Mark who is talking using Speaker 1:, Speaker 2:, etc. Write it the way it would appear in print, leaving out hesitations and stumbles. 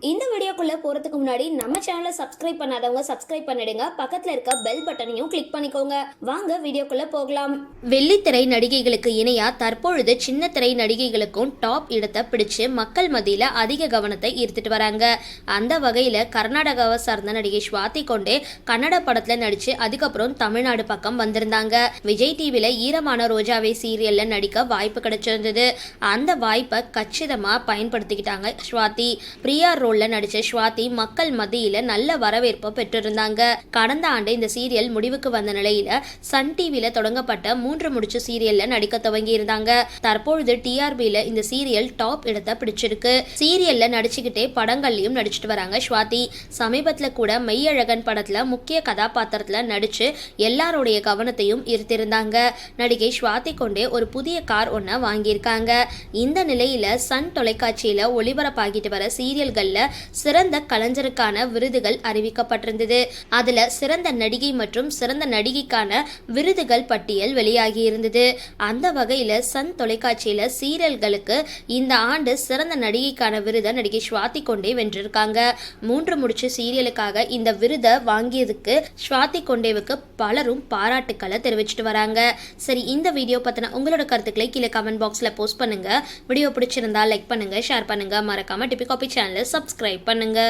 Speaker 1: இந்த வீடியோக்குள்ள போறதுக்கு முன்னாடி நம்ம சேனலை சப்ஸ்கிரைப் பண்ணாதவங்க சப்ஸ்கிரைப் பண்ணிடுங்க. பக்கத்துல இருக்க பெல் பட்டனையும் கிளிக் பண்ணிக்கோங்க. வாங்க வீடியோக்குள்ள போகலாம். வெள்ளித்திரை நடிகைகளுக்கு இணையா தற்பொழுது சின்ன திரை நடிகைகளுக்கும் டாப் இடத்தை பிடிச்சு மக்கள் மத்தியில அதிக கவனத்தை ஈர்த்துட்டு வராங்க. அந்த வகையில கர்நாடகாவை சார்ந்த நடிகை ஸ்வாதி கொண்டே கன்னட படத்துல நடிச்சு அதுக்கப்புறம் தமிழ்நாடு பக்கம் வந்திருந்தாங்க. விஜய் டிவில ஈரமான ரோஜாவே சீரியல்ல நடிக்க வாய்ப்பு கிடைச்சிருந்தது. அந்த வாய்ப்பை கச்சிதமா பயன்படுத்திக்கிட்டாங்க ஸ்வாதி. பிரியா ரோல்ல நடிச்ச ஸ்வாதி மக்கள் மத்தியில நல்ல வரவேற்பு பெற்றிருந்தாங்க. கடந்த ஆண்டு இந்த சீரியல் முடிவுக்கு வந்த நிலையில சன் டிவில தொடங்கப்பட்ட 3 முடிச்சு சீரியல்ல நடிக்க துவங்கி இருந்தாங்க. தற்பொழுது டிஆர்பில இந்த சீரியல் டாப் இடத்தை பிடிச்சிருக்கு. சீரியல்ல நடிச்சுக்கிட்டே படங்கள்லயும் நடிச்சிட்டு வராங்க ஸ்வாதி. சமீபத்துல கூட மெய்யழகன் படத்துல முக்கிய கதாபாத்திரத்துல நடிச்சு எல்லாருடைய கவனத்தையும் ஈர்த்திருந்தாங்க. நடிகை ஸ்வாதி கொண்டே ஒரு புதிய கார் ஒன்ன வாங்கியிருக்காங்க. இந்த நிலையில சன் தொலைக்காட்சியில ஒளிபரப்பாகிட்டு வர சீரியல்கள்ல சிறந்த கலைஞருக்கான விருதுகள் அறிவிக்கப்பட்டிருந்தது. அதுல சிறந்த நடிகை மற்றும் சிறந்த நடிகைக்கான விருதுகள் பட்டியல் வெளியாகி இருந்தது. அந்த வகையில சன் தொலைக்காட்சியில சீரியல்களுக்கு இந்த ஆண்டு சிறந்த நடிகைக்கான விருதை நடிகை ஸ்வாதி கொண்டே வென்றிருக்காங்க. 3 முடிச்சு சீரியலுக்காக இந்த விருதை வாங்கியதுக்கு ஸ்வாதி கொண்டேவுக்கு பலரும் பாராட்டுக்களை தெரிவிச்சிட்டு வராங்க. சரி, இந்த வீடியோ பத்தின உங்களோட கருத்துக்களை கீழே கமெண்ட் பாக்ஸ்ல போஸ்ட் பண்ணுங்க. வீடியோ பிடிச்சிருந்தா லைக் பண்ணுங்க, ஷேர் பண்ணுங்க, மறக்காம டிபி காபி சேனலை சப்ஸ்கிரைப் பண்ணுங்க.